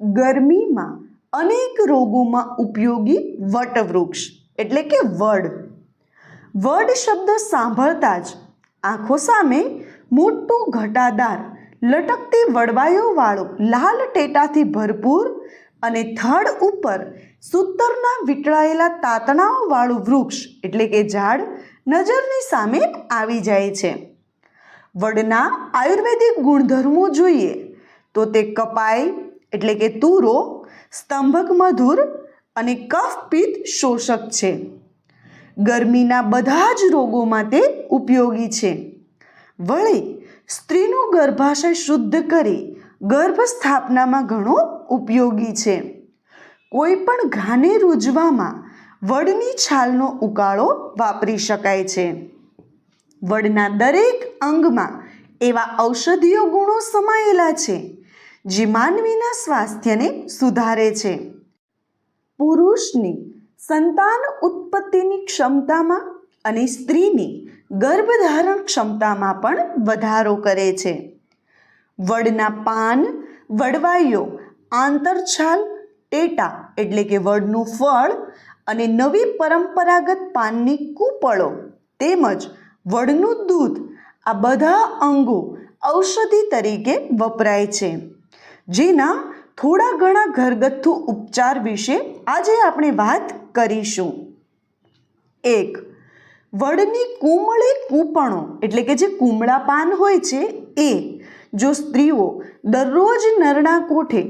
ગરમીમાં અનેક રોગોમાં ઉપયોગી વટવૃક્ષ એટલે કે વડ. વડ શબ્દ સાંભળતા જ આંખો સામે મોટું ઘટાદાર લટકતી વડવાયોવાળું લાલ ટેટાથી ભરપૂર અને થડ ઉપર સૂતરના વીંટળાયેલા તાતણાઓવાળું વૃક્ષ એટલે કે ઝાડ નજરની સામે આવી જાય છે. વડના આયુર્વેદિક ગુણધર્મો જોઈએ તો તે કપાઈ એટલે કે તુરો, સ્તંભક મધુર અને કફ પિત્ત શોષક છે. ગરમીના બધા જ રોગોમાં તે ઉપયોગી છે. વળી સ્ત્રીનું ગર્ભાશય શુદ્ધ કરી ગર્ભ સ્થાપનામાં ઘણો ઉપયોગી છે. કોઈ પણ ઘાને રૂઝવામાં વડની છાલનો ઉકાળો વાપરી શકાય છે. વડના દરેક અંગમાં એવા ઔષધીય ગુણો સમાયેલા છે જે માનવીના સ્વાસ્થ્યને સુધારે છે. પુરુષની સંતાન ઉત્પત્તિની ક્ષમતામાં અને સ્ત્રીની ગર્ભધારણ ક્ષમતામાં પણ વધારો કરે છે. વડના પાન, વડવાઈઓ, આંતરછાલ, ટેટા એટલે કે વડનું ફળ અને નવી પરંપરાગત પાનની કૂપળો તેમજ વડનું દૂધ આ બધા અંગો ઔષધિ તરીકે વપરાય છે. જેના થોડા ઘણા ઘરગથ્થુ ઉપચાર વિશે આજે આપણે વાત કરીશું. 1. વડની કુમળી કૂપણો એટલે કે જે કુમળા પાન હોય છે એ જો સ્ત્રીઓ દરરોજ નરણા કોઠે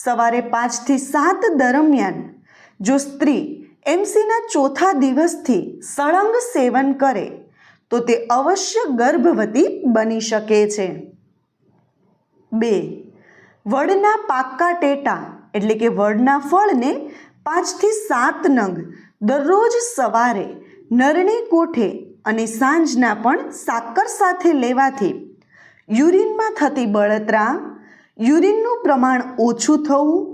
સવારે 5 થી 7 દરમિયાન જો સ્ત્રી એમસીના ચોથા દિવસથી સળંગ સેવન કરે તો તે અવશ્ય ગર્ભવતી બની શકે છે. 2. વડના પાકા ટેટા એટલે કે વડના ફળને 5 થી 7 નંગ દરરોજ સવારે નરણી કોઠે અને સાંજના પણ સાકર સાથે લેવાથી યુરિનમાં થતી બળતરા, યુરિનનું પ્રમાણ ઓછું થવું,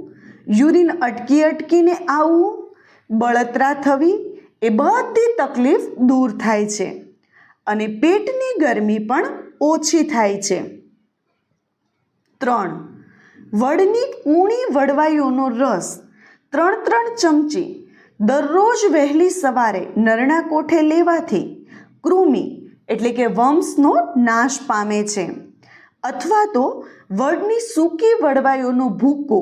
યુરિન અટકીને આવવું, બળતરા થવી એ બધી તકલીફ દૂર થાય છે અને પેટની ગરમી પણ ઓછી થાય છે. 3. વડની કૂણી વડવાઈઓનો રસ 3 ચમચી દરરોજ વહેલી સવારે નરણા કોઠે લેવાથી કૃમિ એટલે કે વર્મ્સનો નાશ પામે છે. અથવા તો વડની સૂકી વડવાઈઓનો ભૂકો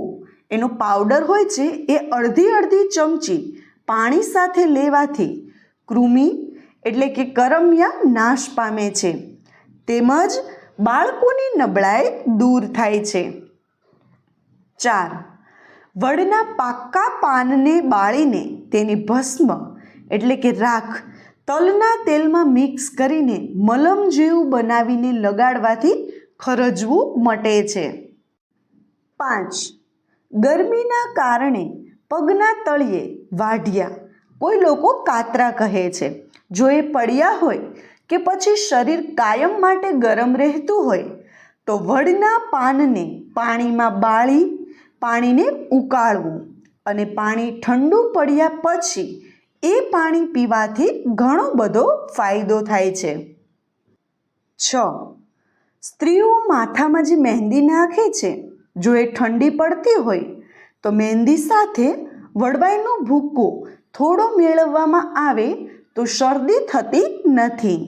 એનો પાવડર હોય છે એ અડધી ચમચી પાણી સાથે લેવાથી કૃમિ એટલે કે કરમિયા નાશ પામે છે તેમજ બાળકોની નબળાઈ દૂર થાય છે. 4. વડના પાકા પાનને બાળીને તેની ભસ્મ એટલે કે રાખ તલના તેલમાં મિક્સ કરીને મલમ જેવું બનાવીને લગાડવાથી ખરજવું મટે છે. 5. ગરમીના કારણે પગના તળિયે વાઢિયા, કોઈ લોકો કાતરા કહે છે, જો એ પડ્યા હોય કે પછી શરીર કાયમ માટે ગરમ રહેતું હોય તો વડના પાનને પાણીમાં બાળી પાણીને ઉકાળવું અને પાણી ઠંડુ પડ્યા પછી એ પાણી પીવાથી ઘણો બધો ફાયદો થાય છે. 6. સ્ત્રીઓ માથામાં જે મહેંદી નાખે છે જો એ ઠંડી પડતી હોય તો મહેંદી સાથે વડવાઈનો ભૂકો થોડો મેળવવામાં આવે તો શરદી થતી નથી.